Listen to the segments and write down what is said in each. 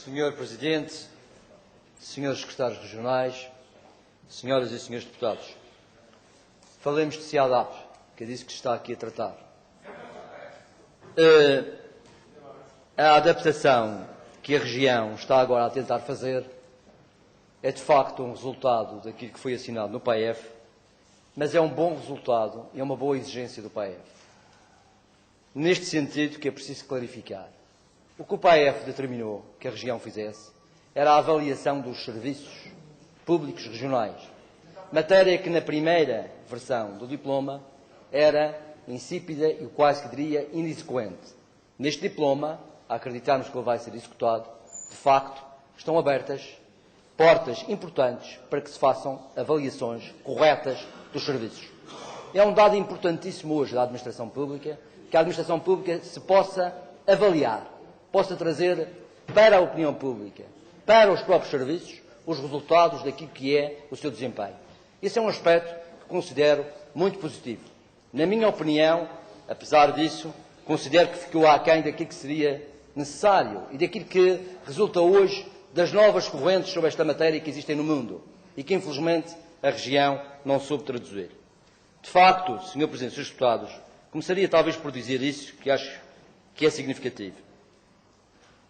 Senhor Presidente, Senhores Secretários Regionais, Senhoras e Senhores Deputados, falemos de CIADAP, que é disso que se está aqui a tratar. A adaptação que a região está agora a tentar fazer é de facto um resultado daquilo que foi assinado no PAEF, mas é um bom resultado e é uma boa exigência do PAEF. Neste sentido que é preciso clarificar. O que o PAEF determinou que a região fizesse era a avaliação dos serviços públicos regionais, matéria que na primeira versão do diploma era insípida e quase que diria inexequente. Neste diploma, a acreditarmos que ele vai ser executado, de facto, estão abertas portas importantes para que se façam avaliações corretas dos serviços. É um dado importantíssimo hoje da administração pública, que a administração pública se possa avaliar, possa trazer para a opinião pública, para os próprios serviços, os resultados daquilo que é o seu desempenho. Esse é um aspecto que considero muito positivo. Na minha opinião, apesar disso, considero que ficou aquém daquilo que seria necessário e daquilo que resulta hoje das novas correntes sobre esta matéria que existem no mundo e que, infelizmente, a região não soube traduzir. De facto, Sr. Presidente, Srs. Deputados, começaria talvez por dizer isso, que acho que é significativo.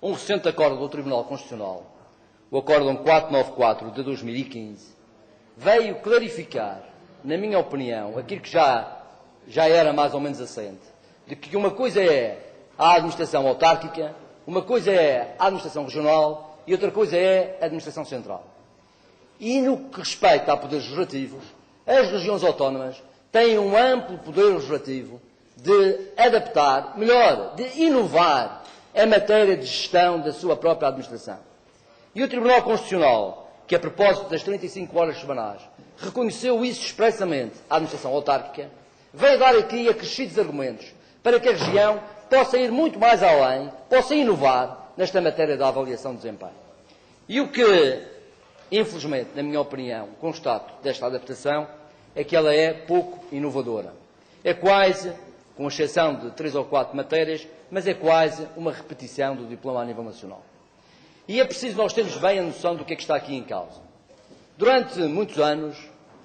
Um recente acordo do Tribunal Constitucional, o Acórdão 494 de 2015, veio clarificar, na minha opinião, aquilo que já era mais ou menos assente, de que uma coisa é a administração autárquica, uma coisa é a administração regional e outra coisa é a administração central. E no que respeita a poderes legislativos, as regiões autónomas têm um amplo poder legislativo de adaptar, melhor, de inovar a matéria de gestão da sua própria administração. E o Tribunal Constitucional, que a propósito das 35 horas semanais, reconheceu isso expressamente à administração autárquica, veio dar aqui acrescidos argumentos para que a região possa ir muito mais além, possa inovar nesta matéria da avaliação de desempenho. E o que, infelizmente, na minha opinião, constato desta adaptação é que ela é pouco inovadora. É quase, com exceção de 3 ou 4 matérias, mas é quase uma repetição do diploma a nível nacional. E é preciso nós termos bem a noção do que é que está aqui em causa. Durante muitos anos,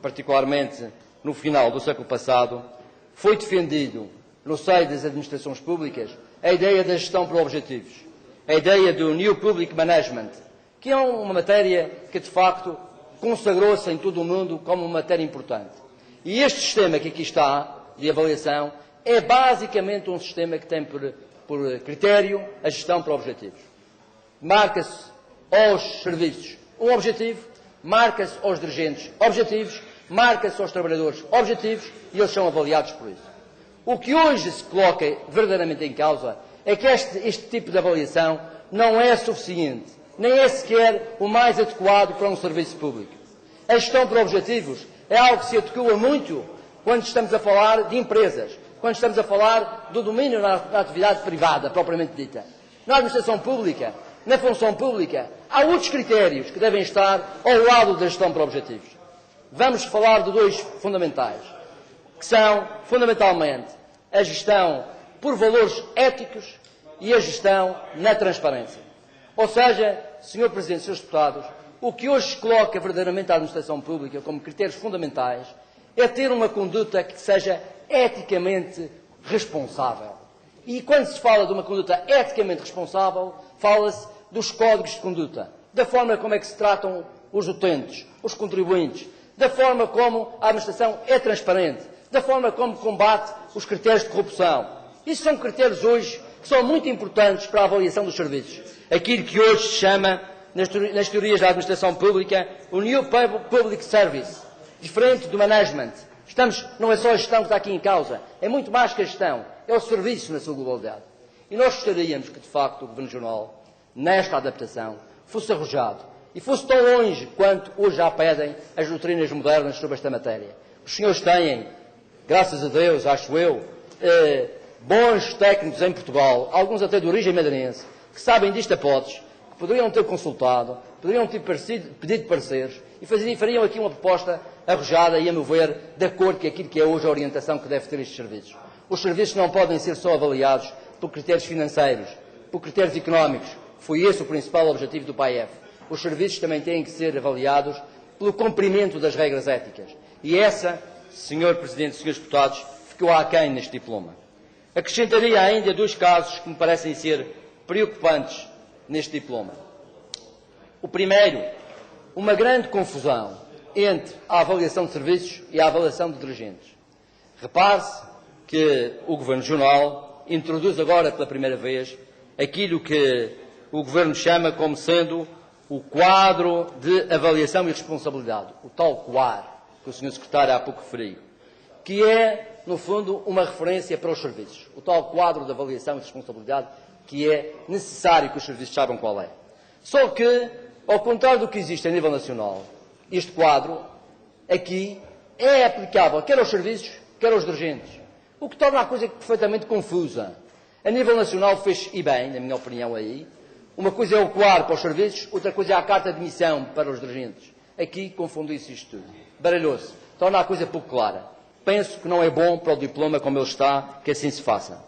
particularmente no final do século passado, foi defendido, no seio das administrações públicas, a ideia da gestão por objetivos, a ideia do New Public Management, que é uma matéria que, de facto, consagrou-se em todo o mundo como uma matéria importante. E este sistema que aqui está, de avaliação, é basicamente um sistema que tem por critério a gestão por objetivos. Marca-se aos serviços um objetivo, marca-se aos dirigentes objetivos, marca-se aos trabalhadores objetivos e eles são avaliados por isso. O que hoje se coloca verdadeiramente em causa é que este tipo de avaliação não é suficiente, nem é sequer o mais adequado para um serviço público. A gestão por objetivos é algo que se adequa muito quando estamos a falar de empresas, quando estamos a falar do domínio na atividade privada, propriamente dita. Na administração pública, na função pública, há outros critérios que devem estar ao lado da gestão por objetivos. Vamos falar de dois fundamentais, que são, fundamentalmente, a gestão por valores éticos e a gestão na transparência. Ou seja, Sr. Presidente, Srs. Deputados, o que hoje se coloca verdadeiramente à administração pública como critérios fundamentais é ter uma conduta que seja eticamente responsável. E quando se fala de uma conduta eticamente responsável, fala-se dos códigos de conduta, da forma como é que se tratam os utentes, os contribuintes, da forma como a administração é transparente, da forma como combate os critérios de corrupção. Isso são critérios hoje que são muito importantes para a avaliação dos serviços. Aquilo que hoje se chama, nas teorias da administração pública, o New Public Service, diferente do management. Não é só a gestão que está aqui em causa, é muito mais que a gestão, é o serviço na sua globalidade. E nós gostaríamos que, de facto, o Governo Regional, nesta adaptação, fosse arrojado e fosse tão longe quanto hoje já pedem as doutrinas modernas sobre esta matéria. Os senhores têm, graças a Deus, acho eu, bons técnicos em Portugal, alguns até de origem madeirense, que sabem disto hipóteses, que poderiam ter consultado, poderiam ter pedido pareceres e fariam aqui uma proposta arrojada e, a meu ver, de acordo com aquilo que é hoje a orientação que deve ter estes serviços. Os serviços não podem ser só avaliados por critérios financeiros, por critérios económicos. Foi esse o principal objetivo do PAEF. Os serviços também têm que ser avaliados pelo cumprimento das regras éticas. E essa, Sr. Presidente e Srs. Deputados, ficou aquém neste diploma. Acrescentaria ainda 2 casos que me parecem ser preocupantes neste diploma. O primeiro, uma grande confusão entre a avaliação de serviços e a avaliação de dirigentes. Repare-se que o Governo Regional introduz agora pela primeira vez aquilo que o Governo chama como sendo o quadro de avaliação e responsabilidade, o tal QUAR, que o Sr. Secretário há pouco referiu, que é, no fundo, uma referência para os serviços, o tal quadro de avaliação e responsabilidade que é necessário que os serviços saibam qual é. Só que, ao contrário do que existe a nível nacional, este quadro aqui é aplicável quer aos serviços, quer aos dirigentes, o que torna a coisa perfeitamente confusa. A nível nacional fez, e bem, na minha opinião aí, uma coisa é o quadro para os serviços, outra coisa é a carta de admissão para os dirigentes. Aqui confundiu-se isto tudo. Baralhou-se. Torna a coisa pouco clara. Penso que não é bom para o diploma como ele está, que assim se faça.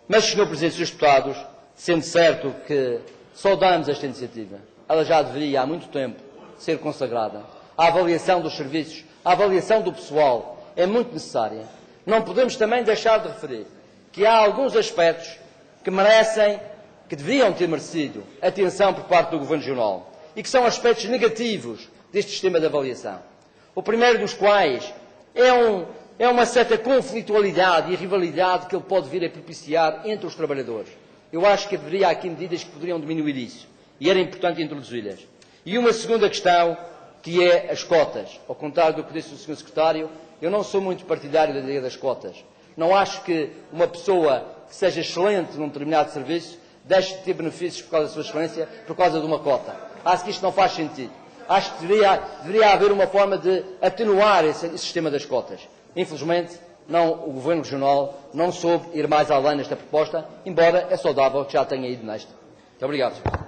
Mas, Sr. Presidente e Srs. Deputados, sendo certo que saudamos esta iniciativa, ela já deveria há muito tempo ser consagrada. A avaliação dos serviços, a avaliação do pessoal é muito necessária. Não podemos também deixar de referir que há alguns aspectos que merecem, que deveriam ter merecido atenção por parte do Governo Regional e que são aspectos negativos deste sistema de avaliação. O primeiro dos quais é uma certa conflitualidade e rivalidade que ele pode vir a propiciar entre os trabalhadores. Eu acho que haveria aqui medidas que poderiam diminuir isso e era importante introduzi-las. E uma segunda questão, que é as cotas. Ao contrário do que disse o Sr. Secretário, eu não sou muito partidário da ideia das cotas. Não acho que uma pessoa que seja excelente num determinado serviço deixe de ter benefícios por causa da sua excelência, por causa de uma cota. Acho que isto não faz sentido. Acho que deveria haver uma forma de atenuar esse sistema das cotas. Infelizmente, o Governo Regional não soube ir mais além nesta proposta, embora é saudável que já tenha ido nesta. Muito obrigado, Sr.